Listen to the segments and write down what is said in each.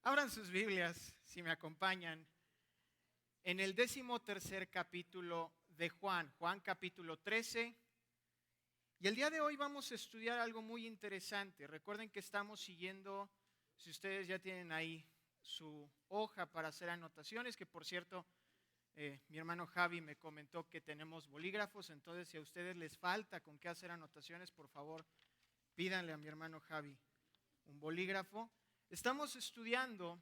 Abran sus Biblias, si me acompañan, en el 13º capítulo de Juan, Juan capítulo 13. Y el día de hoy vamos a estudiar algo muy interesante. Recuerden que estamos siguiendo, si ustedes ya tienen ahí su hoja para hacer anotaciones, que por cierto, mi hermano Javi me comentó que tenemos bolígrafos, entonces si a ustedes les falta con qué hacer anotaciones, por favor, pídanle a mi hermano Javi un bolígrafo. Estamos estudiando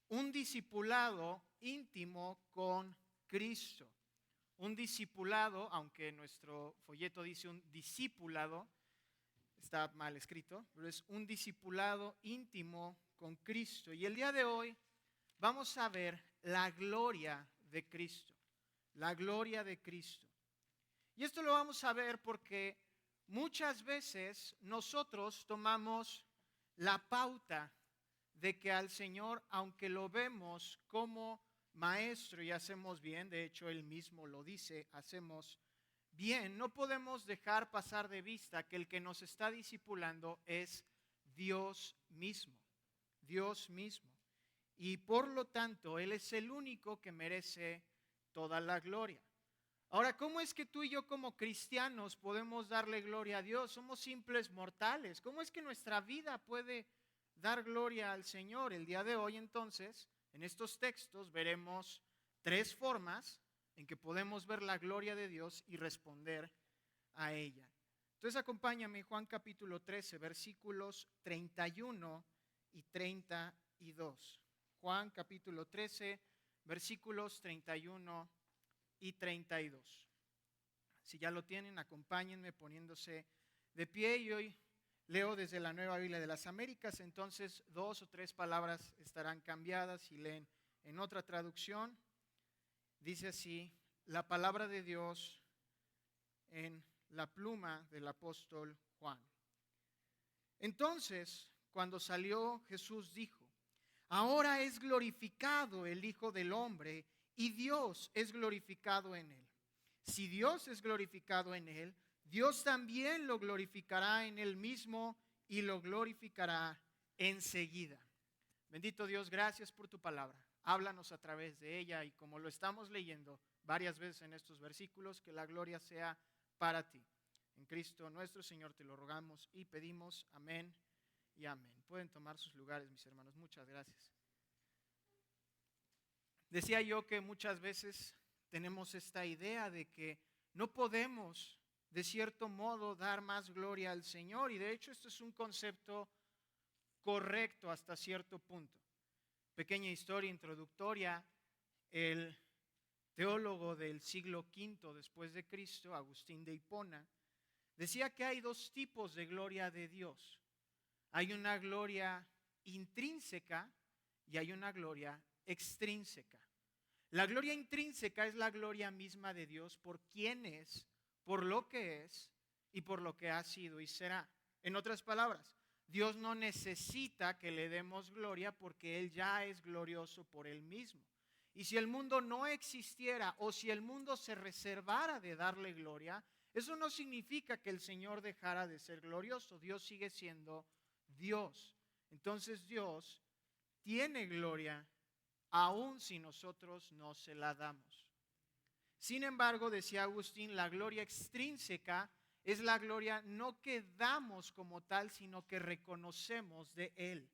un discipulado íntimo con Cristo. Un discipulado, aunque nuestro folleto dice un discipulado, está mal escrito, pero es un discipulado íntimo con Cristo. Y el día de hoy vamos a ver la gloria de Cristo. La gloria de Cristo. Y esto lo vamos a ver porque muchas veces nosotros tomamos la pauta de que al Señor, aunque lo vemos como maestro y hacemos bien, de hecho Él mismo lo dice, hacemos bien, no podemos dejar pasar de vista que el que nos está discipulando es Dios mismo, Dios mismo. Y por lo tanto, Él es el único que merece toda la gloria. Ahora, ¿cómo es que tú y yo como cristianos podemos darle gloria a Dios? Somos simples mortales. ¿Cómo es que nuestra vida puede dar gloria al Señor? El día de hoy, entonces, en estos textos veremos tres formas en que podemos ver la gloria de Dios y responder a ella. Entonces, acompáñame, Juan capítulo 13, versículos 31 y 32. Juan capítulo 13, versículos 31 y 32. Si ya lo tienen, acompáñenme poniéndose de pie y hoy leo desde la Nueva Biblia de las Américas, entonces 2 o 3 palabras estarán cambiadas y leen en otra traducción. Dice así, la palabra de Dios en la pluma del apóstol Juan. Entonces, cuando salió Jesús dijo, ahora es glorificado el Hijo del Hombre y Dios es glorificado en él. Si Dios es glorificado en él, Dios también lo glorificará en él mismo y lo glorificará enseguida. Bendito Dios, gracias por tu palabra. Háblanos a través de ella y como lo estamos leyendo varias veces en estos versículos, que la gloria sea para ti. En Cristo nuestro Señor te lo rogamos y pedimos. Amén y amén. Pueden tomar sus lugares, mis hermanos. Muchas gracias. Decía yo que muchas veces tenemos esta idea de que no podemos, de cierto modo, dar más gloria al Señor. Y de hecho esto es un concepto correcto hasta cierto punto. Pequeña historia introductoria. El teólogo del siglo V después de Cristo, Agustín de Hipona, decía que hay dos tipos de gloria de Dios. Hay una gloria intrínseca y hay una gloria extrínseca. La gloria intrínseca es la gloria misma de Dios por quién es, por lo que es y por lo que ha sido y será. En otras palabras, Dios no necesita que le demos gloria porque Él ya es glorioso por Él mismo. Y si el mundo no existiera o si el mundo se reservara de darle gloria, eso no significa que el Señor dejara de ser glorioso. Dios sigue siendo Dios. Entonces Dios tiene gloria aun si nosotros no se la damos. Sin embargo, decía Agustín, la gloria extrínseca es la gloria no que damos como tal, sino que reconocemos de Él.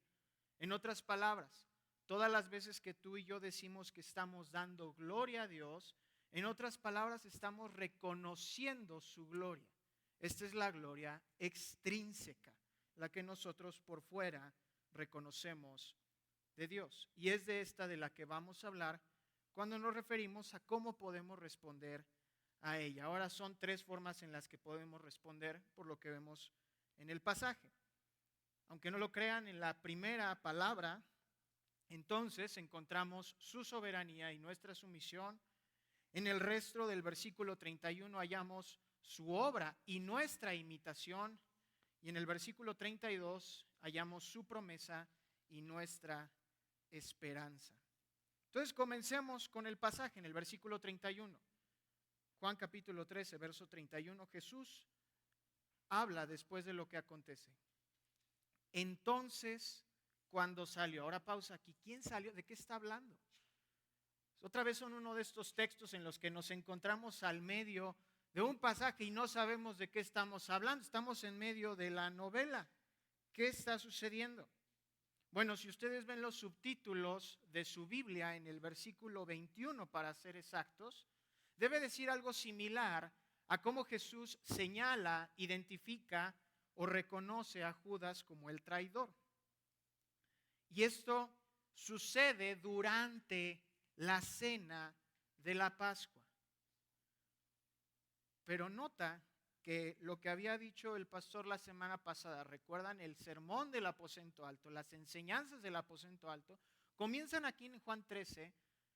En otras palabras, todas las veces que tú y yo decimos que estamos dando gloria a Dios, en otras palabras estamos reconociendo su gloria. Esta es la gloria extrínseca, la que nosotros por fuera reconocemos de Dios. Y es de esta de la que vamos a hablar cuando nos referimos a cómo podemos responder a ella. Ahora son tres formas en las que podemos responder por lo que vemos en el pasaje. Aunque no lo crean, en la primera palabra, entonces encontramos su soberanía y nuestra sumisión. En el resto del versículo 31 hallamos su obra y nuestra imitación. Y en el versículo 32 hallamos su promesa y nuestra esperanza. Entonces comencemos con el pasaje en el versículo 31. Juan capítulo 13, verso 31. Jesús habla después de lo que acontece. Entonces cuando salió. Ahora pausa aquí. ¿Quién salió? ¿De qué está hablando? Otra vez son uno de estos textos en los que nos encontramos al medio de un pasaje y no sabemos de qué estamos hablando. Estamos en medio de la novela. ¿Qué está sucediendo? Bueno, si ustedes ven los subtítulos de su Biblia en el versículo 21, para ser exactos, debe decir algo similar a cómo Jesús señala, identifica o reconoce a Judas como el traidor. Y esto sucede durante la cena de la Pascua. Pero nota que lo que había dicho el pastor la semana pasada, recuerdan el sermón del aposento alto, las enseñanzas del aposento alto, comienzan aquí en Juan 13,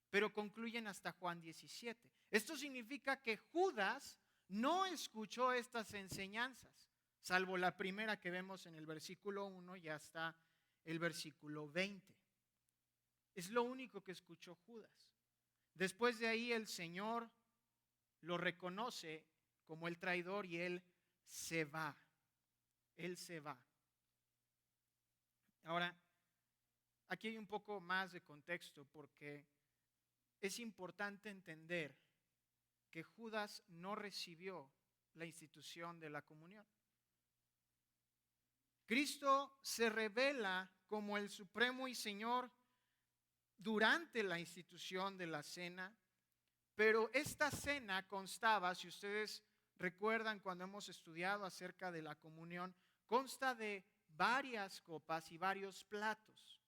pero concluyen hasta Juan 17. Esto significa que Judas no escuchó estas enseñanzas, salvo la primera que vemos en el versículo 1 y hasta el versículo 20. Es lo único que escuchó Judas. Después de ahí el Señor lo reconoce como el traidor y él se va. Él se va. Ahora, aquí hay un poco más de contexto porque es importante entender que Judas no recibió la institución de la comunión. Cristo se revela como el Supremo y Señor durante la institución de la cena, pero esta cena constaba, si ustedes recuerdan cuando hemos estudiado acerca de la comunión, consta de varias copas y varios platos.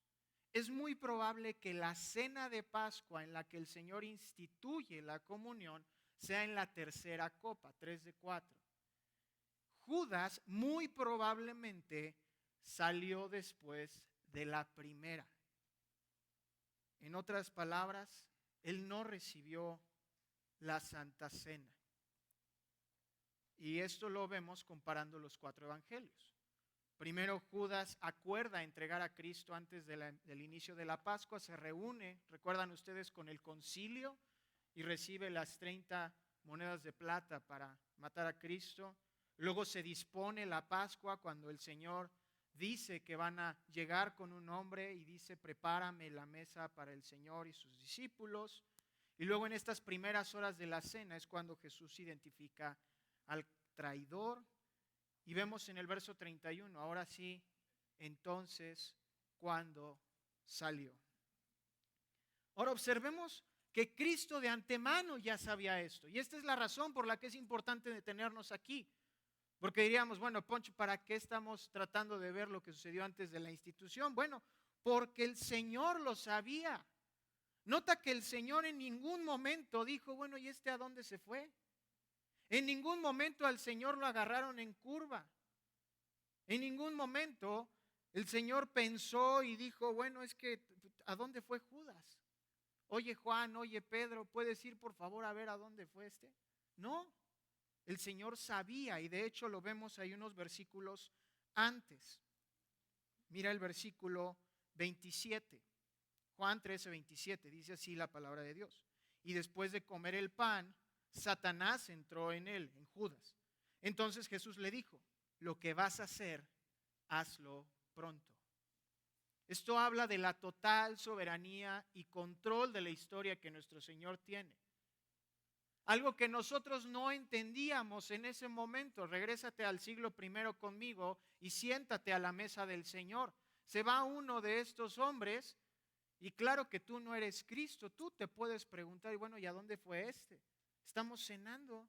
Es muy probable que la cena de Pascua en la que el Señor instituye la comunión sea en la tercera copa, 3 de 4. Judas muy probablemente salió después de la primera. En otras palabras, él no recibió la Santa Cena. Y esto lo vemos comparando los 4 evangelios. Primero Judas acuerda entregar a Cristo antes del inicio de la Pascua, se reúne, recuerdan ustedes, con el concilio y recibe las 30 monedas de plata para matar a Cristo. Luego se dispone la Pascua cuando el Señor dice que van a llegar con un hombre y dice: prepárame la mesa para el Señor y sus discípulos. Y luego en estas primeras horas de la cena es cuando Jesús identifica al traidor. Y vemos en el verso 31, ahora sí, entonces, cuando salió. Ahora observemos que Cristo de antemano ya sabía esto. Y esta es la razón por la que es importante detenernos aquí. Porque diríamos, bueno, Poncho, ¿para qué estamos tratando de ver lo que sucedió antes de la institución? Bueno, porque el Señor lo sabía. Nota que el Señor en ningún momento dijo, bueno, ¿y este a dónde se fue? En ningún momento al Señor lo agarraron en curva. En ningún momento el Señor pensó y dijo, bueno, es que, ¿a dónde fue Judas? Oye Juan, oye Pedro, ¿puedes ir por favor a ver a dónde fue este? No, el Señor sabía y de hecho lo vemos ahí unos versículos antes. Mira el versículo 27, Juan 13, 27, dice así la palabra de Dios. Y después de comer el pan, Satanás entró en él, en Judas. Entonces Jesús le dijo, lo que vas a hacer, hazlo pronto. Esto habla de la total soberanía y control de la historia que nuestro Señor tiene. Algo que nosotros no entendíamos en ese momento. Regrésate al siglo I conmigo y siéntate a la mesa del Señor. Se va uno de estos hombres y claro que tú no eres Cristo. Tú te puedes preguntar, y bueno, ¿y a dónde fue este? Estamos cenando.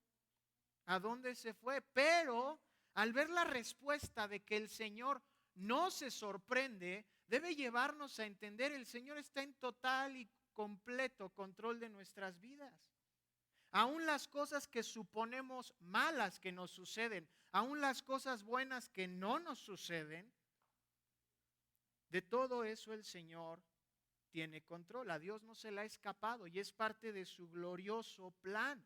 ¿A dónde se fue? Pero al ver la respuesta de que el Señor no se sorprende, debe llevarnos a entender el Señor está en total y completo control de nuestras vidas. Aún las cosas que suponemos malas que nos suceden, aún las cosas buenas que no nos suceden, de todo eso el Señor tiene control. A Dios no se le ha escapado y es parte de su glorioso plan.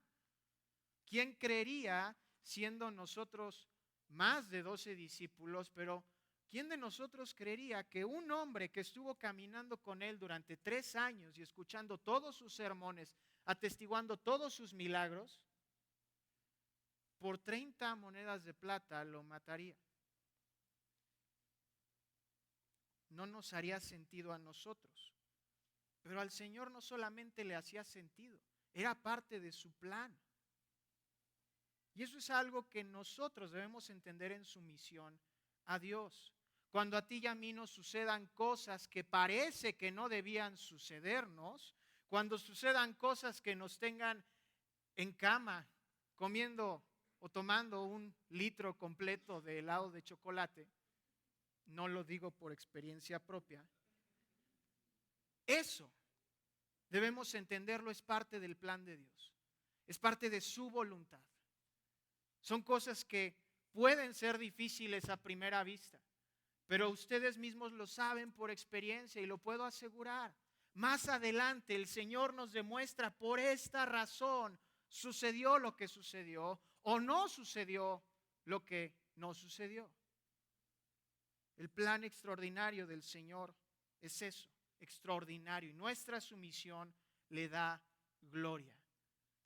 ¿Quién creería, siendo nosotros más de 12 discípulos, pero quién de nosotros creería que un hombre que estuvo caminando con él durante 3 años y escuchando todos sus sermones, atestiguando todos sus milagros, por 30 monedas de plata lo mataría? no nos haría sentido a nosotros. Pero al Señor no solamente le hacía sentido, era parte de su plan. Y eso es algo que nosotros debemos entender en sumisión a Dios. Cuando a ti y a mí nos sucedan cosas que parece que no debían sucedernos, cuando sucedan cosas que nos tengan en cama comiendo o tomando 1 litro completo de helado de chocolate, no lo digo por experiencia propia, eso debemos entenderlo, es parte del plan de Dios, es parte de su voluntad. Son cosas que pueden ser difíciles a primera vista, pero ustedes mismos lo saben por experiencia y lo puedo asegurar. Más adelante el Señor nos demuestra por esta razón sucedió lo que sucedió o no sucedió lo que no sucedió. El plan extraordinario del Señor es eso, extraordinario, y nuestra sumisión le da gloria.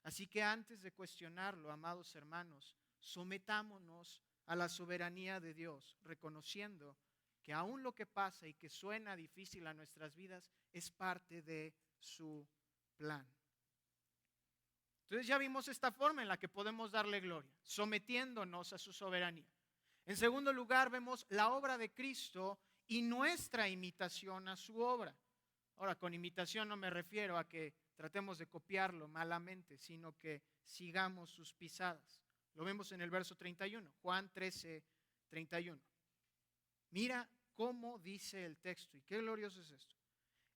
Así que antes de cuestionarlo, amados hermanos, sometámonos a la soberanía de Dios, reconociendo que aún lo que pasa y que suena difícil a nuestras vidas es parte de su plan. Entonces ya vimos esta forma en la que podemos darle gloria, sometiéndonos a su soberanía. En segundo lugar, vemos la obra de Cristo y nuestra imitación a su obra. Ahora, con imitación no me refiero a que tratemos de copiarlo malamente, sino que sigamos sus pisadas. Lo vemos en el verso 31, Juan 13, 31. Mira cómo dice el texto y qué glorioso es esto.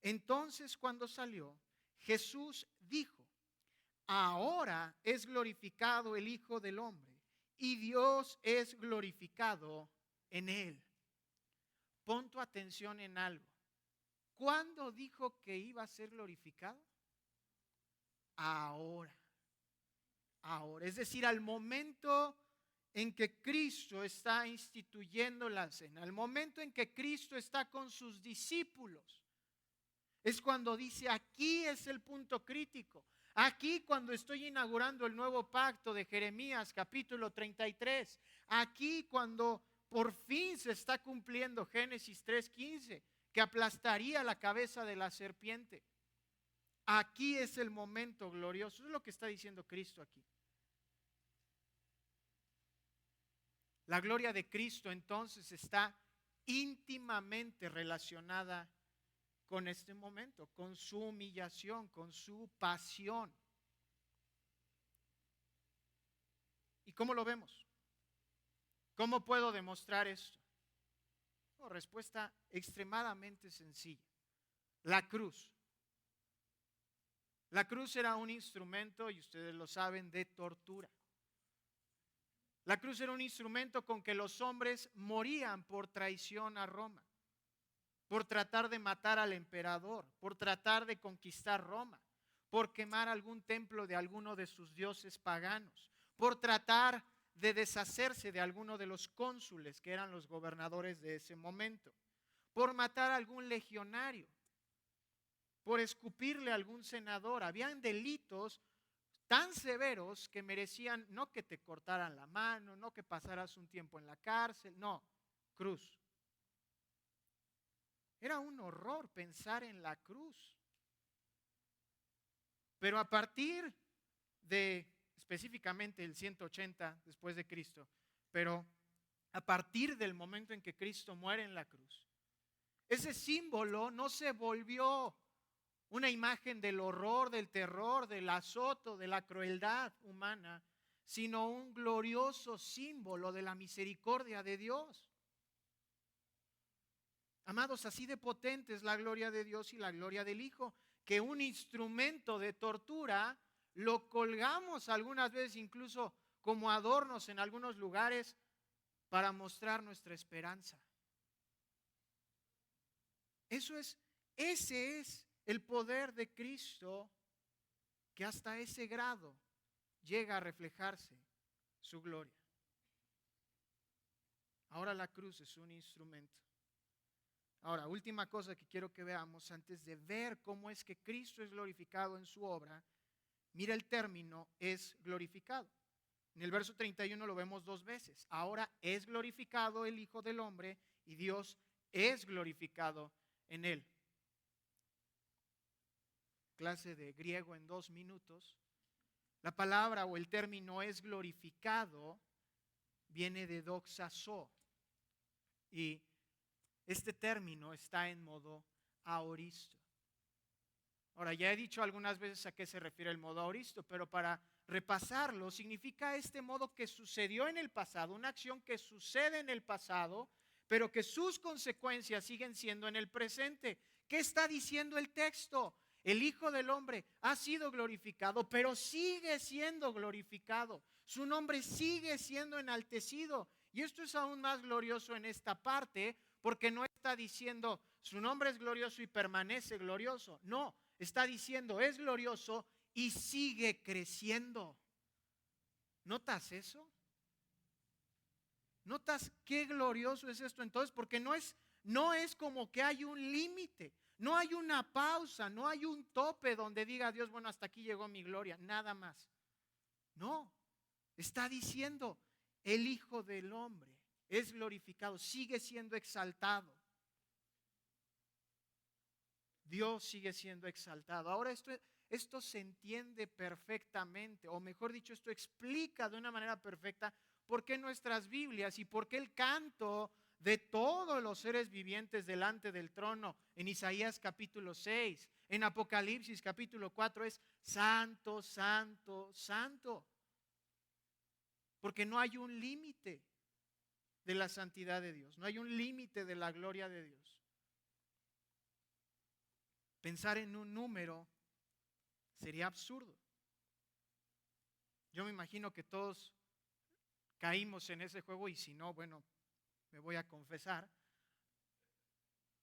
Entonces, cuando salió, Jesús dijo: ahora es glorificado el Hijo del Hombre y Dios es glorificado en él. Pon tu atención en algo. ¿Cuándo dijo que iba a ser glorificado? Ahora. Ahora, es decir, al momento en que Cristo está instituyendo la cena, al momento en que Cristo está con sus discípulos, es cuando dice: aquí es el punto crítico. Aquí cuando estoy inaugurando el nuevo pacto de Jeremías capítulo 33, aquí cuando por fin se está cumpliendo Génesis 3:15, que aplastaría la cabeza de la serpiente. Aquí es el momento glorioso, es lo que está diciendo Cristo aquí. La gloria de Cristo entonces está íntimamente relacionada con este momento, con su humillación, con su pasión. ¿Y cómo lo vemos? ¿Cómo puedo demostrar esto? Respuesta extremadamente sencilla. La cruz. La cruz era un instrumento, y ustedes lo saben, de tortura. La cruz era un instrumento con que los hombres morían por traición a Roma, por tratar de matar al emperador, por tratar de conquistar Roma, por quemar algún templo de alguno de sus dioses paganos, por tratar de deshacerse de alguno de los cónsules que eran los gobernadores de ese momento, por matar a algún legionario, por escupirle a algún senador. Habían delitos tan severos que merecían no que te cortaran la mano, no que pasaras un tiempo en la cárcel, no, cruz. Era un horror pensar en la cruz. Pero a partir de específicamente el 180 después de Cristo, pero a partir del momento en que Cristo muere en la cruz, ese símbolo no se volvió una imagen del horror, del terror, del azoto, de la crueldad humana, sino un glorioso símbolo de la misericordia de Dios. Amados, así de potente es la gloria de Dios y la gloria del Hijo, que un instrumento de tortura lo colgamos algunas veces incluso como adornos en algunos lugares para mostrar nuestra esperanza. Ese es el poder de Cristo, que hasta ese grado llega a reflejarse su gloria. Ahora la cruz es un instrumento. Ahora, última cosa que quiero que veamos antes de ver cómo es que Cristo es glorificado en su obra. Mira el término es glorificado. En el verso 31 lo vemos 2 veces. Ahora es glorificado el Hijo del Hombre y Dios es glorificado en Él. Clase de griego en 2 minutos. La palabra o el término es glorificado viene de doxazo. Y este término está en modo aoristo. Ahora, ya he dicho algunas veces a qué se refiere el modo aoristo, pero para repasarlo, significa este modo que sucedió en el pasado, una acción que sucede en el pasado, pero que sus consecuencias siguen siendo en el presente. ¿Qué está diciendo el texto? El Hijo del Hombre ha sido glorificado, pero sigue siendo glorificado. Su nombre sigue siendo enaltecido. Y esto es aún más glorioso en esta parte, porque no está diciendo su nombre es glorioso y permanece glorioso. No, está diciendo es glorioso y sigue creciendo. ¿Notas eso? ¿Notas qué glorioso es esto entonces? Porque no es como que hay un límite, no hay una pausa, no hay un tope donde diga Dios, bueno, hasta aquí llegó mi gloria, nada más. No, está diciendo el Hijo del Hombre es glorificado, sigue siendo exaltado. Dios sigue siendo exaltado. Ahora esto se entiende perfectamente, o mejor dicho, esto explica de una manera perfecta por qué nuestras Biblias y por qué el canto de todos los seres vivientes delante del trono en Isaías capítulo 6, en Apocalipsis capítulo 4 es santo, santo, santo. Porque no hay un límite de la santidad de Dios, no hay un límite de la gloria de Dios. Pensar en un número sería absurdo. Yo me imagino que todos caímos en ese juego y si no, bueno, me voy a confesar.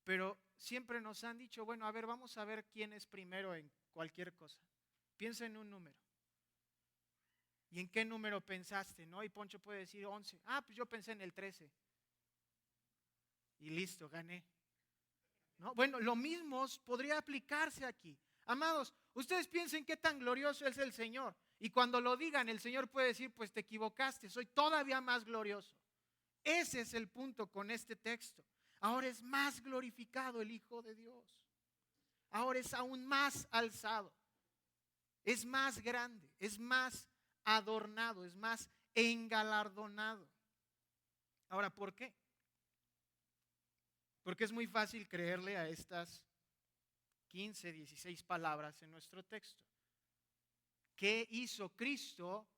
Pero siempre nos han dicho, bueno, a ver, vamos a ver quién es primero en cualquier cosa. Piensa en un número. ¿Y en qué número pensaste? ¿No? Y Poncho puede decir 11. Ah, pues yo pensé en el 13. Y listo, gané. ¿No? Bueno, lo mismo podría aplicarse aquí. Amados, ustedes piensen qué tan glorioso es el Señor. Y cuando lo digan, el Señor puede decir, pues te equivocaste, soy todavía más glorioso. Ese es el punto con este texto. Ahora es más glorificado el Hijo de Dios. Ahora es aún más alzado. Es más grande, es más adornado, es más engalardonado. Ahora, ¿por qué? Porque es muy fácil creerle a estas 15, 16 palabras en nuestro texto. ¿Qué hizo Cristo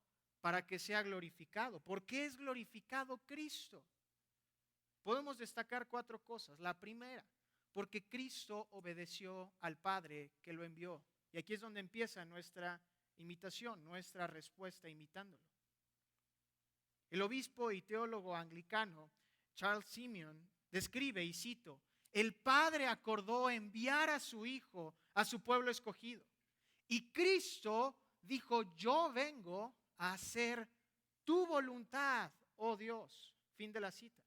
para que sea glorificado? ¿Por qué es glorificado Cristo? Podemos destacar 4 cosas. La primera, porque Cristo obedeció al Padre que lo envió. Y aquí es donde empieza nuestra imitación, nuestra respuesta imitándolo. El obispo y teólogo anglicano Charles Simeon describe, y cito, el Padre acordó enviar a su Hijo a su pueblo escogido. Y Cristo dijo, yo vengo a hacer tu voluntad, oh Dios. Fin de la cita.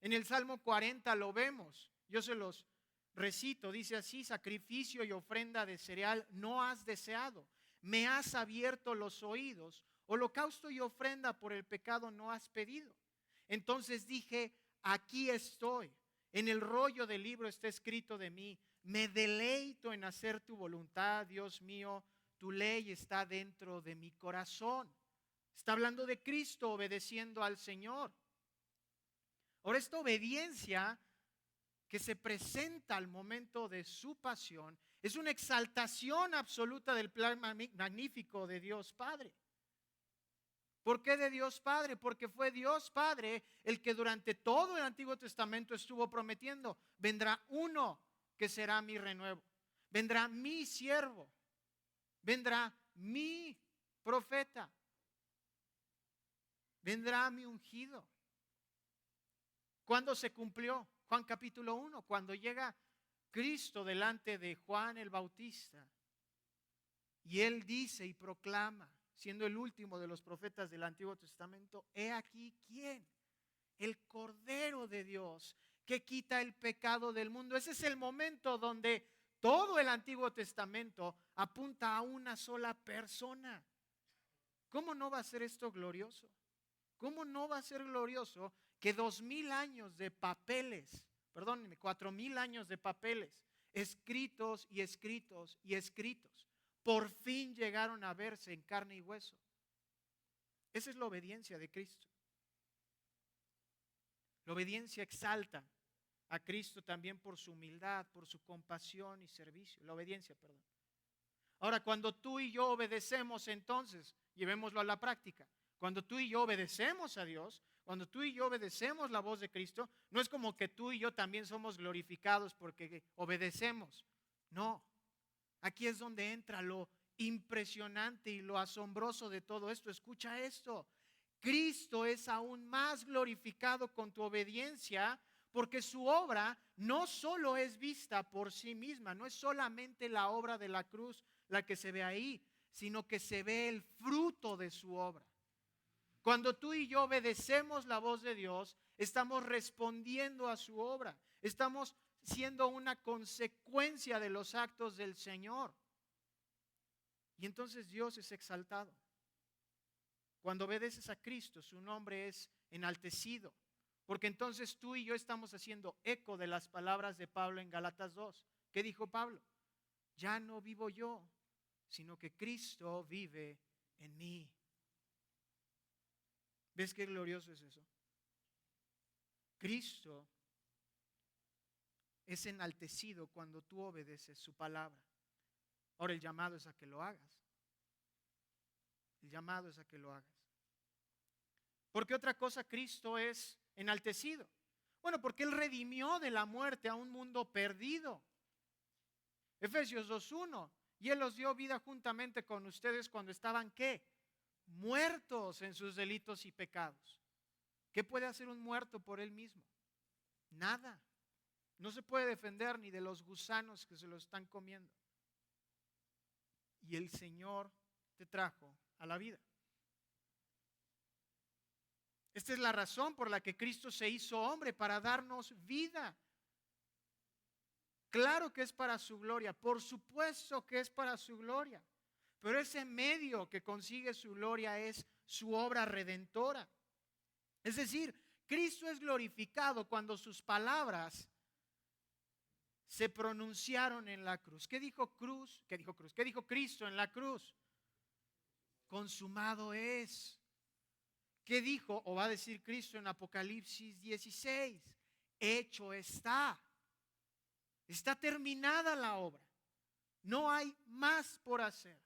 En el Salmo 40 lo vemos, yo se los recito, dice así, sacrificio y ofrenda de cereal no has deseado, me has abierto los oídos, holocausto y ofrenda por el pecado no has pedido. Entonces dije, aquí estoy, en el rollo del libro está escrito de mí, me deleito en hacer tu voluntad, Dios mío, tu ley está dentro de mi corazón. Está hablando de Cristo obedeciendo al Señor. Ahora, esta obediencia que se presenta al momento de su pasión es una exaltación absoluta del plan magnífico de Dios Padre. ¿Por qué de Dios Padre? Porque fue Dios Padre el que durante todo el Antiguo Testamento estuvo prometiendo, vendrá uno que será mi renuevo, vendrá mi siervo, vendrá mi profeta, vendrá mi ungido. ¿Cuándo se cumplió? Juan capítulo 1, cuando llega Cristo delante de Juan el Bautista y él dice y proclama, siendo el último de los profetas del Antiguo Testamento, he aquí quién, el Cordero de Dios que quita el pecado del mundo. Ese es el momento donde todo el Antiguo Testamento apunta a una sola persona. ¿Cómo no va a ser esto glorioso? ¿Cómo no va a ser glorioso que 2000 años de papeles perdónenme, 4,000 años de papeles, escritos y escritos y escritos. Por fin llegaron a verse en carne y hueso. Esa es la obediencia de Cristo. La obediencia exalta a Cristo también por su humildad, por su compasión y servicio. La obediencia, perdón. Ahora, cuando tú y yo obedecemos, entonces, llevémoslo a la práctica. Cuando tú y yo obedecemos a Dios, cuando tú y yo obedecemos la voz de Cristo, no es como que tú y yo también somos glorificados porque obedecemos. No. Aquí es donde entra lo impresionante y lo asombroso de todo esto. Escucha esto. Cristo es aún más glorificado con tu obediencia porque su obra no solo es vista por sí misma, no es solamente la obra de la cruz la que se ve ahí, sino que se ve el fruto de su obra. Cuando tú y yo obedecemos la voz de Dios, estamos respondiendo a su obra, estamos siendo una consecuencia de los actos del Señor. Y entonces Dios es exaltado. Cuando obedeces a Cristo, su nombre es enaltecido. Porque entonces tú y yo estamos haciendo eco de las palabras de Pablo en Gálatas 2. ¿Qué dijo Pablo? Ya no vivo yo, sino que Cristo vive en mí. ¿Ves qué glorioso es eso? Cristo es enaltecido cuando tú obedeces su palabra. Ahora el llamado es a que lo hagas. El llamado es a que lo hagas. ¿Por qué otra cosa Cristo es enaltecido? Bueno, porque Él redimió de la muerte a un mundo perdido. Efesios 2:1. Y Él los dio vida juntamente con ustedes cuando estaban, ¿qué? Muertos en sus delitos y pecados. ¿Qué puede hacer un muerto por él mismo? Nada. No se puede defender ni de los gusanos que se lo están comiendo. Y el Señor te trajo a la vida. Esta es la razón por la que Cristo se hizo hombre, para darnos vida. Claro que es para su gloria, por supuesto que es para su gloria, pero ese medio que consigue su gloria es su obra redentora. Es decir, Cristo es glorificado cuando sus palabras se pronunciaron en la cruz. ¿Qué dijo cruz? ¿Qué dijo cruz? ¿Qué dijo Cristo en la cruz? Consumado es. ¿Qué dijo o va a decir Cristo en Apocalipsis 16? Hecho está. Está terminada la obra. No hay más por hacer.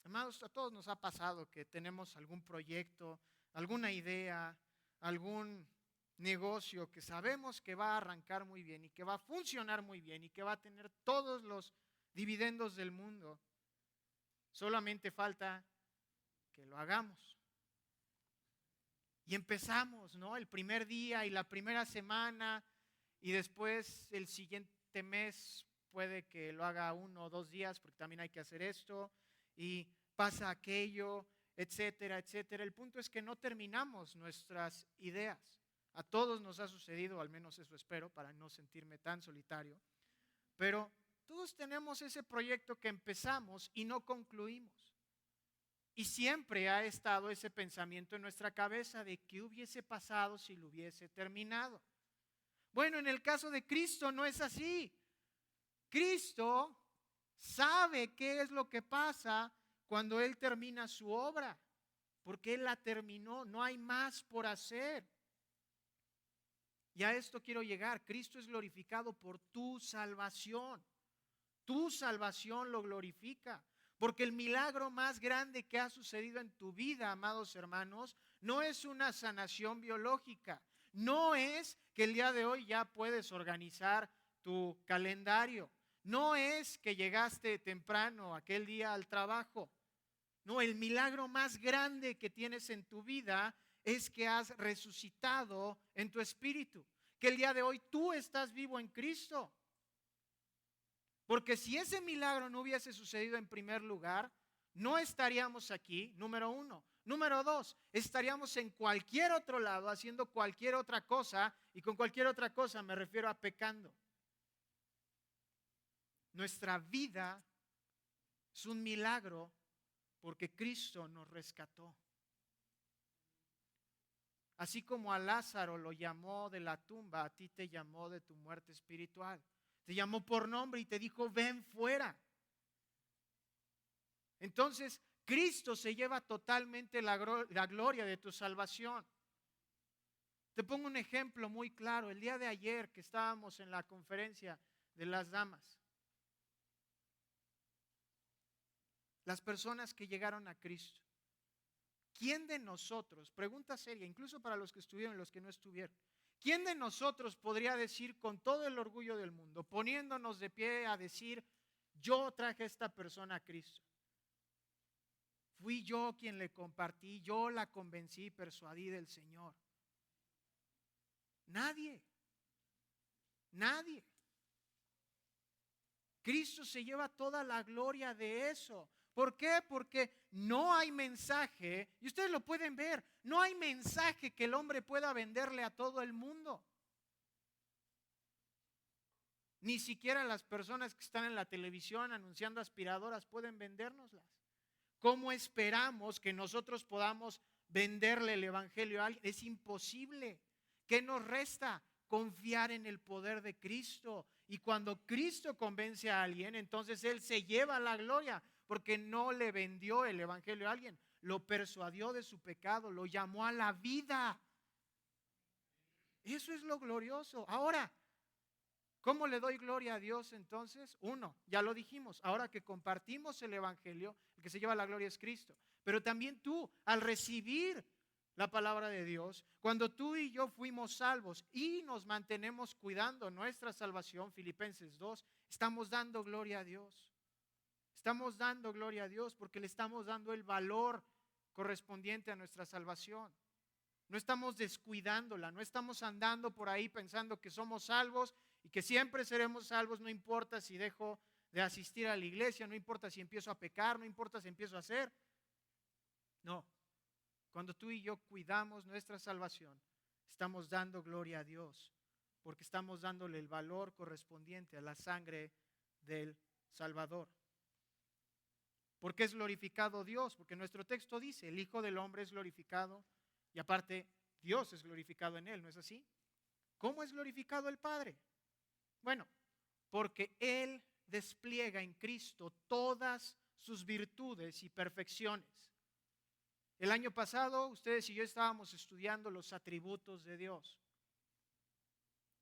Amados, a todos nos ha pasado que tenemos algún proyecto, alguna idea, algún negocio que sabemos que va a arrancar muy bien y que va a funcionar muy bien y que va a tener todos los dividendos del mundo. Solamente falta que lo hagamos. Y empezamos, ¿no? El primer día y la primera semana y después el siguiente mes puede que lo haga 1 o 2 días porque también hay que hacer esto y pasa aquello, etcétera, etcétera. El punto es que no terminamos nuestras ideas. A todos nos ha sucedido, al menos eso espero, para no sentirme tan solitario. Pero todos tenemos ese proyecto que empezamos y no concluimos. Y siempre ha estado ese pensamiento en nuestra cabeza de qué hubiese pasado si lo hubiese terminado. Bueno, en el caso de Cristo no es así. Cristo sabe qué es lo que pasa cuando Él termina su obra, porque Él la terminó, no hay más por hacer. Y a esto quiero llegar. Cristo es glorificado por tu salvación. Tu salvación lo glorifica. Porque el milagro más grande que ha sucedido en tu vida, amados hermanos, no es una sanación biológica. No es que el día de hoy ya puedes organizar tu calendario. No es que llegaste temprano aquel día al trabajo. No, el milagro más grande que tienes en tu vida es que has resucitado en tu espíritu. Que el día de hoy tú estás vivo en Cristo. Porque si ese milagro no hubiese sucedido en primer lugar, no estaríamos aquí, número 1. Número 2, estaríamos en cualquier otro lado haciendo cualquier otra cosa, y con cualquier otra cosa me refiero a pecando. Nuestra vida es un milagro porque Cristo nos rescató. Así como a Lázaro lo llamó de la tumba, a ti te llamó de tu muerte espiritual. Te llamó por nombre y te dijo, ven fuera. Entonces, Cristo se lleva totalmente la gloria de tu salvación. Te pongo un ejemplo muy claro. El día de ayer que estábamos en la conferencia de las damas, las personas que llegaron a Cristo, ¿quién de nosotros, pregunta seria, incluso para los que estuvieron y los que no estuvieron, quién de nosotros podría decir con todo el orgullo del mundo, poniéndonos de pie a decir, yo traje a esta persona a Cristo? Fui yo quien le compartí, yo la convencí, persuadí del Señor. Nadie. Nadie. Cristo se lleva toda la gloria de eso. ¿Por qué? Porque no hay mensaje, y ustedes lo pueden ver, no hay mensaje que el hombre pueda venderle a todo el mundo. Ni siquiera las personas que están en la televisión anunciando aspiradoras pueden vendérnoslas. ¿Cómo esperamos que nosotros podamos venderle el evangelio a alguien? Es imposible. ¿Qué nos resta? Confiar en el poder de Cristo. Y cuando Cristo convence a alguien, entonces Él se lleva la gloria, porque no le vendió el evangelio a alguien, lo persuadió de su pecado, lo llamó a la vida. Eso es lo glorioso. Ahora, ¿cómo le doy gloria a Dios entonces? Uno, ya lo dijimos, ahora que compartimos el evangelio, el que se lleva la gloria es Cristo. Pero también tú, al recibir la palabra de Dios, cuando tú y yo fuimos salvos y nos mantenemos cuidando nuestra salvación, Filipenses 2, estamos dando gloria a Dios. Estamos dando gloria a Dios porque le estamos dando el valor correspondiente a nuestra salvación. No estamos descuidándola, no estamos andando por ahí pensando que somos salvos y que siempre seremos salvos, no importa si dejo de asistir a la iglesia, no importa si empiezo a pecar, no importa si empiezo a hacer. No. Cuando tú y yo cuidamos nuestra salvación, estamos dando gloria a Dios, porque estamos dándole el valor correspondiente a la sangre del Salvador. ¿Por qué es glorificado Dios? Porque nuestro texto dice, el Hijo del Hombre es glorificado y aparte Dios es glorificado en Él, ¿no es así? ¿Cómo es glorificado el Padre? Bueno, porque Él despliega en Cristo todas sus virtudes y perfecciones. El año pasado ustedes y yo estábamos estudiando los atributos de Dios.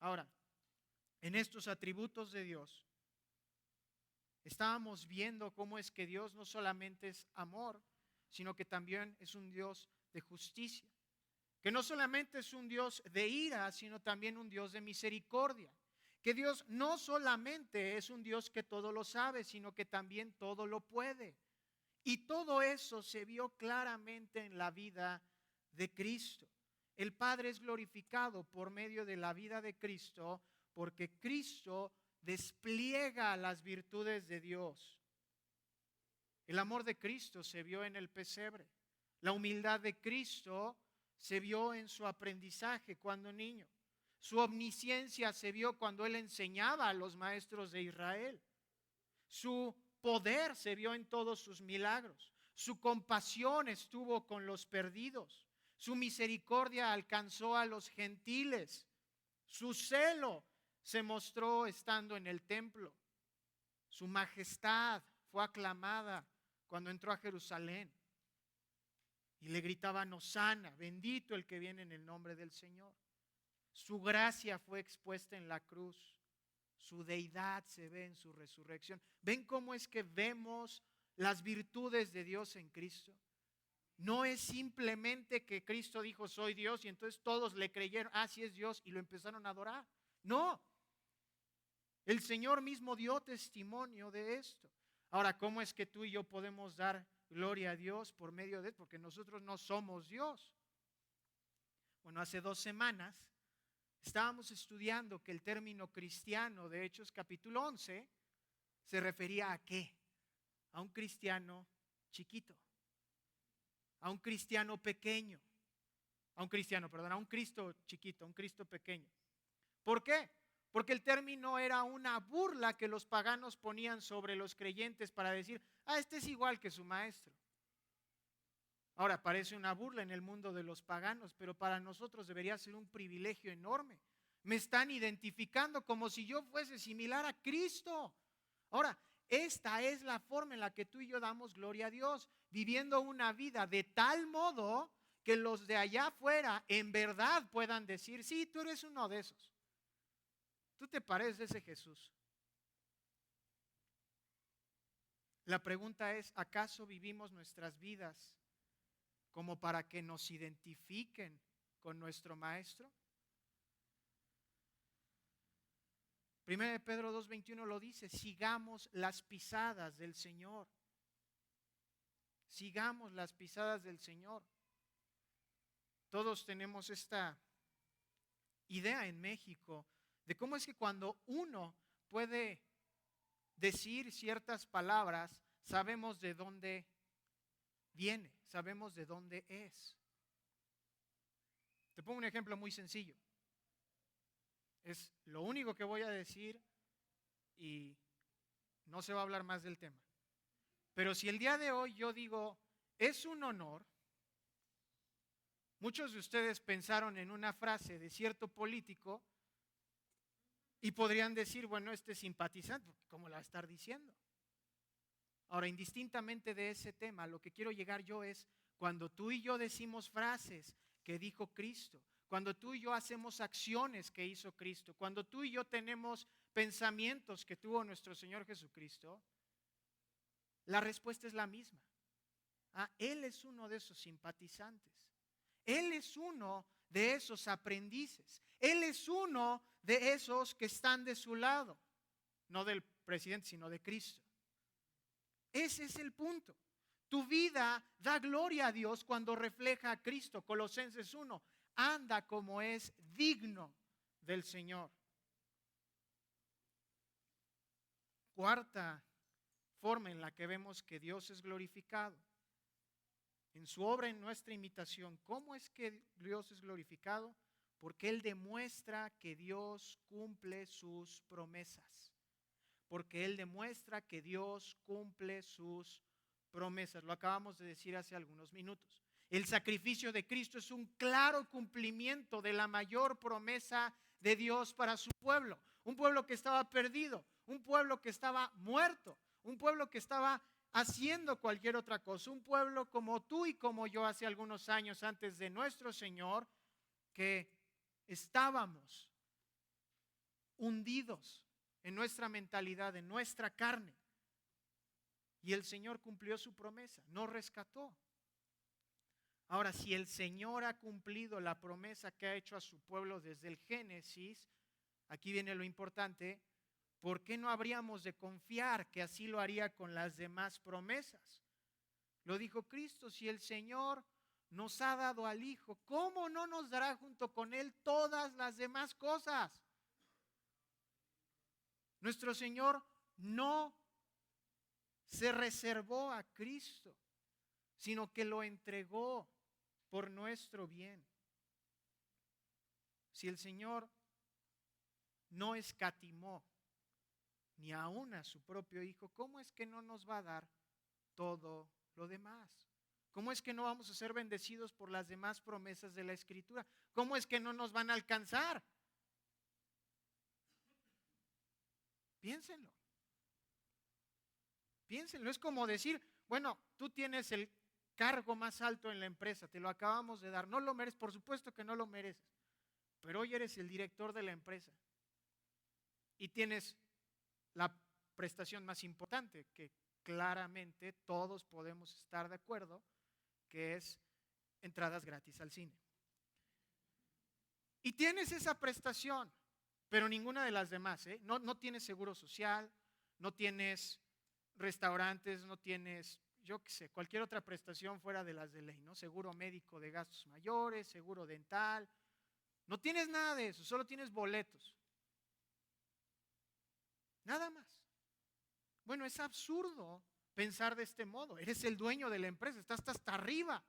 Ahora, en estos atributos de Dios, estábamos viendo cómo es que Dios no solamente es amor, sino que también es un Dios de justicia. Que no solamente es un Dios de ira, sino también un Dios de misericordia. Que Dios no solamente es un Dios que todo lo sabe, sino que también todo lo puede. Y todo eso se vio claramente en la vida de Cristo. El Padre es glorificado por medio de la vida de Cristo, porque Cristo despliega las virtudes de Dios. El amor de Cristo se vio en el pesebre. La humildad de Cristo se vio en su aprendizaje cuando niño. Su omnisciencia se vio cuando Él enseñaba a los maestros de Israel. Su poder se vio en todos sus milagros. Su compasión estuvo con los perdidos. Su misericordia alcanzó a los gentiles. Su celo se mostró estando en el templo. Su majestad fue aclamada cuando entró a Jerusalén. Y le gritaban, Hosana, bendito el que viene en el nombre del Señor. Su gracia fue expuesta en la cruz. Su deidad se ve en su resurrección. ¿Ven cómo es que vemos las virtudes de Dios en Cristo? No es simplemente que Cristo dijo soy Dios y entonces todos le creyeron, sí es Dios y lo empezaron a adorar. No, el Señor mismo dio testimonio de esto. Ahora, ¿cómo es que tú y yo podemos dar gloria a Dios por medio de esto? Porque nosotros no somos Dios. Bueno, hace 2 semanas estábamos estudiando que el término cristiano de Hechos capítulo 11 se refería a ¿qué? A un cristiano chiquito, a un cristiano pequeño, a un Cristo chiquito, a un Cristo pequeño. ¿Por qué? Porque el término era una burla que los paganos ponían sobre los creyentes para decir, este es igual que su maestro. Ahora, parece una burla en el mundo de los paganos, pero para nosotros debería ser un privilegio enorme. Me están identificando como si yo fuese similar a Cristo. Ahora, esta es la forma en la que tú y yo damos gloria a Dios, viviendo una vida de tal modo que los de allá afuera en verdad puedan decir, sí, tú eres uno de esos. Tú te pareces a ese Jesús. La pregunta es, ¿acaso vivimos nuestras vidas como para que nos identifiquen con nuestro Maestro? 1 Pedro 2:21 lo dice, sigamos las pisadas del Señor. Sigamos las pisadas del Señor. Todos tenemos esta idea en México de cómo es que cuando uno puede decir ciertas palabras, sabemos de dónde viene, sabemos de dónde es. Te pongo un ejemplo muy sencillo. Es lo único que voy a decir y no se va a hablar más del tema. Pero si el día de hoy yo digo, es un honor, muchos de ustedes pensaron en una frase de cierto político y podrían decir, bueno, este es simpatizante, ¿cómo la va a estar diciendo? Ahora, indistintamente de ese tema, lo que quiero llegar yo es cuando tú y yo decimos frases que dijo Cristo, cuando tú y yo hacemos acciones que hizo Cristo, cuando tú y yo tenemos pensamientos que tuvo nuestro Señor Jesucristo, la respuesta es la misma. Él es uno de esos simpatizantes. Él es uno de esos aprendices. Él es uno de esos que están de su lado. No del presidente, sino de Cristo. Ese es el punto. Tu vida da gloria a Dios cuando refleja a Cristo. Colosenses 1. Anda como es digno del Señor. Cuarta forma en la que vemos que Dios es glorificado. En su obra, en nuestra imitación. ¿Cómo es que Dios es glorificado? Porque Él demuestra que Dios cumple sus promesas. Porque Él demuestra que Dios cumple sus promesas. Lo acabamos de decir hace algunos minutos. El sacrificio de Cristo es un claro cumplimiento de la mayor promesa de Dios para su pueblo. Un pueblo que estaba perdido, un pueblo que estaba muerto, un pueblo que estaba haciendo cualquier otra cosa. Un pueblo como tú y como yo hace algunos años antes de nuestro Señor, que estábamos hundidos en nuestra mentalidad, en nuestra carne. Y el Señor cumplió su promesa, nos rescató. Ahora, si el Señor ha cumplido la promesa que ha hecho a su pueblo desde el Génesis, aquí viene lo importante, ¿por qué no habríamos de confiar que así lo haría con las demás promesas? Lo dijo Cristo, si el Señor nos ha dado al Hijo, ¿cómo no nos dará junto con Él todas las demás cosas? Nuestro Señor no se reservó a Cristo, sino que lo entregó por nuestro bien. Si el Señor no escatimó ni aún a su propio Hijo, ¿cómo es que no nos va a dar todo lo demás? ¿Cómo es que no vamos a ser bendecidos por las demás promesas de la Escritura? ¿Cómo es que no nos van a alcanzar? Piénsenlo. Piénsenlo. Es como decir, bueno, tú tienes el cargo más alto en la empresa, te lo acabamos de dar. No lo mereces, por supuesto que no lo mereces. Pero hoy eres el director de la empresa y tienes la prestación más importante, que claramente todos podemos estar de acuerdo, que es entradas gratis al cine. Y tienes esa prestación, pero ninguna de las demás, ¿eh? No tienes seguro social, no tienes restaurantes, no tienes, yo qué sé, cualquier otra prestación fuera de las de ley, ¿no? Seguro médico de gastos mayores, seguro dental. No tienes nada de eso, solo tienes boletos. Nada más. Bueno, es absurdo pensar de este modo. Eres el dueño de la empresa, estás hasta arriba.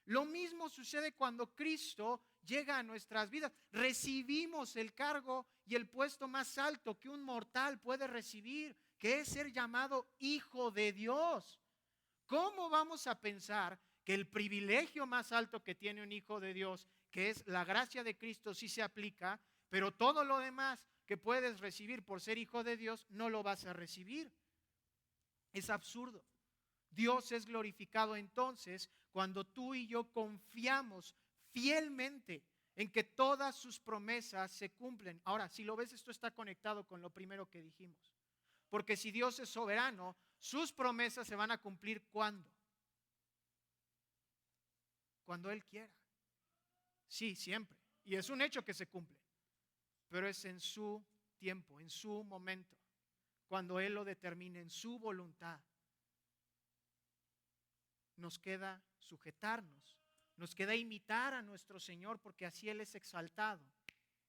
Lo mismo sucede cuando Cristo llega a nuestras vidas. Recibimos el cargo y el puesto más alto que un mortal puede recibir, que es ser llamado hijo de Dios. ¿Cómo vamos a pensar que el privilegio más alto que tiene un hijo de Dios, que es la gracia de Cristo, sí se aplica, pero todo lo demás que puedes recibir por ser hijo de Dios, no lo vas a recibir. Es absurdo. Dios es glorificado entonces cuando tú y yo confiamos fielmente en que todas sus promesas se cumplen. Ahora, si lo ves, esto está conectado con lo primero que dijimos. Porque si Dios es soberano, sus promesas se van a cumplir ¿cuándo? Cuando Él quiera. Sí, siempre. Y es un hecho que se cumple. Pero es en su tiempo, en su momento. Cuando Él lo determine en su voluntad. Nos queda sujetarnos. Nos queda imitar a nuestro Señor porque así Él es exaltado.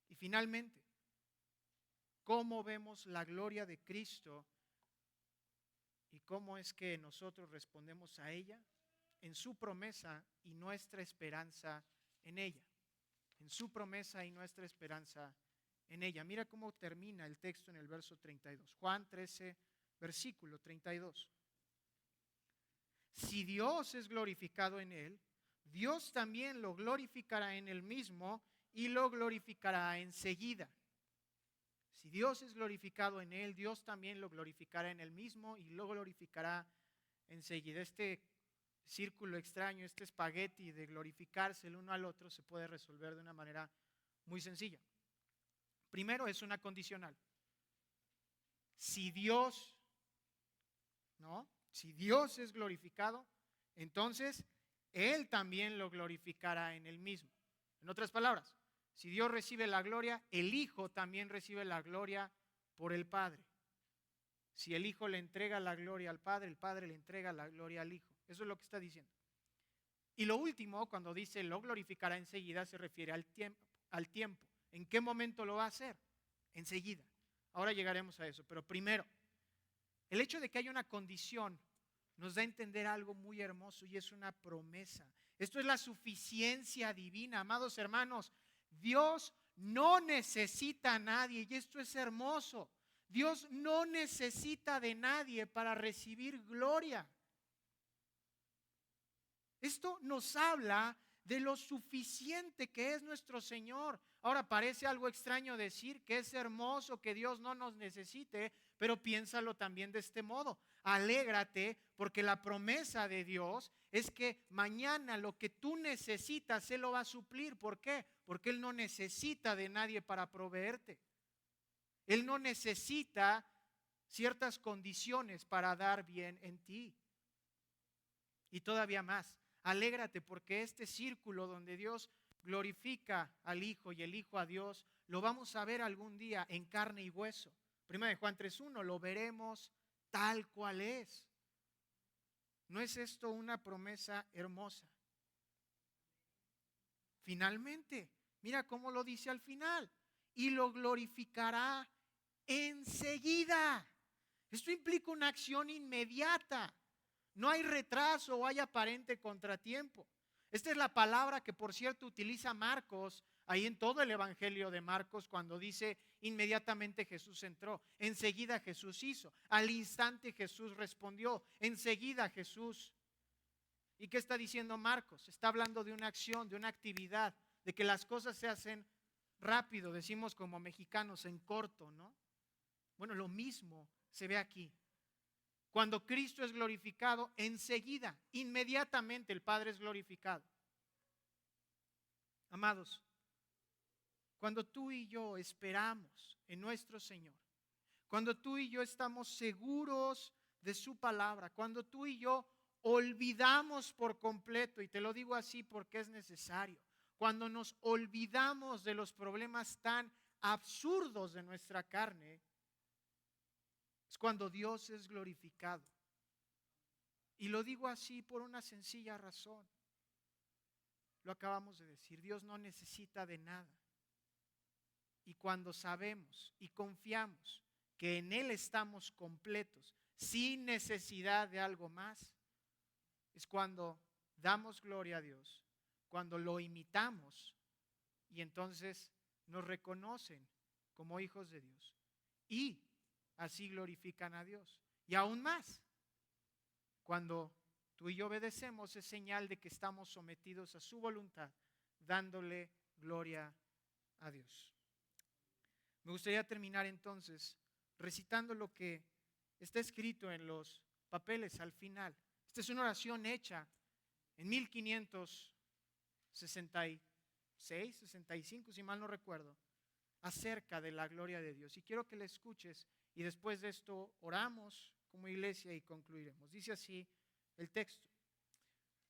Y finalmente, ¿cómo vemos la gloria de Cristo y cómo es que nosotros respondemos a ella? En su promesa y nuestra esperanza en ella. En su promesa y nuestra esperanza en ella. Mira cómo termina el texto en el verso 32. Juan 13, versículo 32. Si Dios es glorificado en él, Dios también lo glorificará en él mismo y lo glorificará enseguida. Si Dios es glorificado en él, Dios también lo glorificará en él mismo y lo glorificará enseguida. Este círculo extraño, este espagueti de glorificarse el uno al otro se puede resolver de una manera muy sencilla. Primero es una condicional. Si Dios es glorificado, entonces Él también lo glorificará en Él mismo. En otras palabras, si Dios recibe la gloria, el Hijo también recibe la gloria por el Padre. Si el Hijo le entrega la gloria al Padre, el Padre le entrega la gloria al Hijo. Eso es lo que está diciendo. Y lo último, cuando dice lo glorificará enseguida, se refiere al tiempo. ¿En qué momento lo va a hacer? Enseguida. Ahora llegaremos a eso. Pero primero, el hecho de que haya una condición nos da a entender algo muy hermoso y es una promesa. Esto es la suficiencia divina, amados hermanos. Dios no necesita a nadie y esto es hermoso. Dios no necesita de nadie para recibir gloria. Esto nos habla de lo suficiente que es nuestro Señor. Ahora parece algo extraño decir que es hermoso que Dios no nos necesite, pero piénsalo también de este modo. Alégrate porque la promesa de Dios es que mañana lo que tú necesitas Él lo va a suplir. ¿Por qué? Porque Él no necesita de nadie para proveerte. Él no necesita ciertas condiciones para dar bien en ti. Y todavía más. Alégrate porque este círculo donde Dios glorifica al Hijo y el Hijo a Dios, lo vamos a ver algún día en carne y hueso. 1 Juan 3:1, lo veremos tal cual es. ¿No es esto una promesa hermosa? Finalmente, mira cómo lo dice al final. Y lo glorificará enseguida. Esto implica una acción inmediata. No hay retraso o hay aparente contratiempo. Esta es la palabra que, por cierto, utiliza Marcos ahí en todo el Evangelio de Marcos cuando dice inmediatamente Jesús entró, enseguida Jesús hizo, al instante Jesús respondió, enseguida Jesús. ¿Y qué está diciendo Marcos? Está hablando de una acción, de una actividad, de que las cosas se hacen rápido, decimos como mexicanos, en corto, ¿no? Bueno, lo mismo se ve aquí. Cuando Cristo es glorificado, enseguida, inmediatamente el Padre es glorificado. Amados, cuando tú y yo esperamos en nuestro Señor, cuando tú y yo estamos seguros de su palabra, cuando tú y yo olvidamos por completo, y te lo digo así porque es necesario, cuando nos olvidamos de los problemas tan absurdos de nuestra carne, es cuando Dios es glorificado. Y lo digo así por una sencilla razón. Lo acabamos de decir, Dios no necesita de nada. Y cuando sabemos y confiamos que en Él estamos completos, sin necesidad de algo más, es cuando damos gloria a Dios, cuando lo imitamos y entonces nos reconocen como hijos de Dios. Y así glorifican a Dios. Y aún más, cuando tú y yo obedecemos, es señal de que estamos sometidos a su voluntad, dándole gloria a Dios. Me gustaría terminar entonces recitando lo que está escrito en los papeles al final. Esta es una oración hecha en 1566, 65, si mal no recuerdo, acerca de la gloria de Dios. Y quiero que la escuches y después de esto oramos como iglesia y concluiremos. Dice así el texto: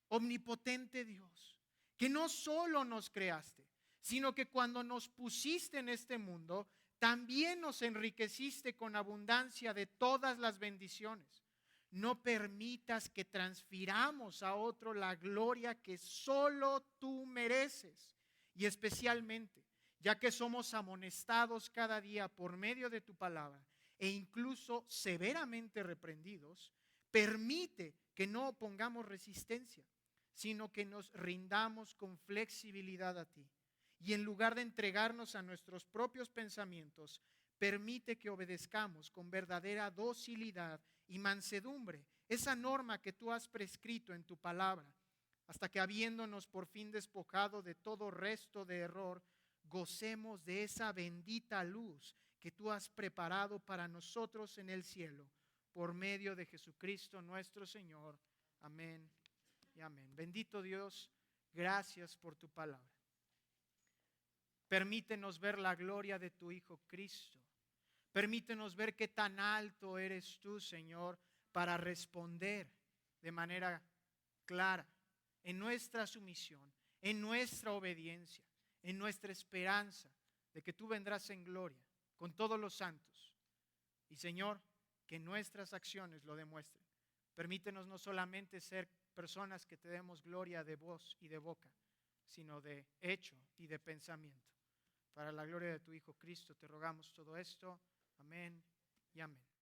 Omnipotente Dios, que no solo nos creaste, sino que cuando nos pusiste en este mundo, también nos enriqueciste con abundancia de todas las bendiciones. No permitas que transfiramos a otro la gloria que solo tú mereces, y especialmente, ya que somos amonestados cada día por medio de tu palabra e incluso severamente reprendidos, permite que no opongamos resistencia, sino que nos rindamos con flexibilidad a ti. Y en lugar de entregarnos a nuestros propios pensamientos, permite que obedezcamos con verdadera docilidad y mansedumbre esa norma que tú has prescrito en tu palabra, hasta que habiéndonos por fin despojado de todo resto de error, gocemos de esa bendita luz que tú has preparado para nosotros en el cielo, por medio de Jesucristo nuestro Señor. Amén y amén. Bendito Dios, gracias por tu palabra. Permítenos ver la gloria de tu Hijo Cristo. Permítenos ver qué tan alto eres tú, Señor, para responder de manera clara en nuestra sumisión, en nuestra obediencia, en nuestra esperanza de que tú vendrás en gloria con todos los santos. Y Señor, que nuestras acciones lo demuestren. Permítenos no solamente ser personas que te demos gloria de voz y de boca, sino de hecho y de pensamiento. Para la gloria de tu Hijo Cristo te rogamos todo esto. Amén y amén.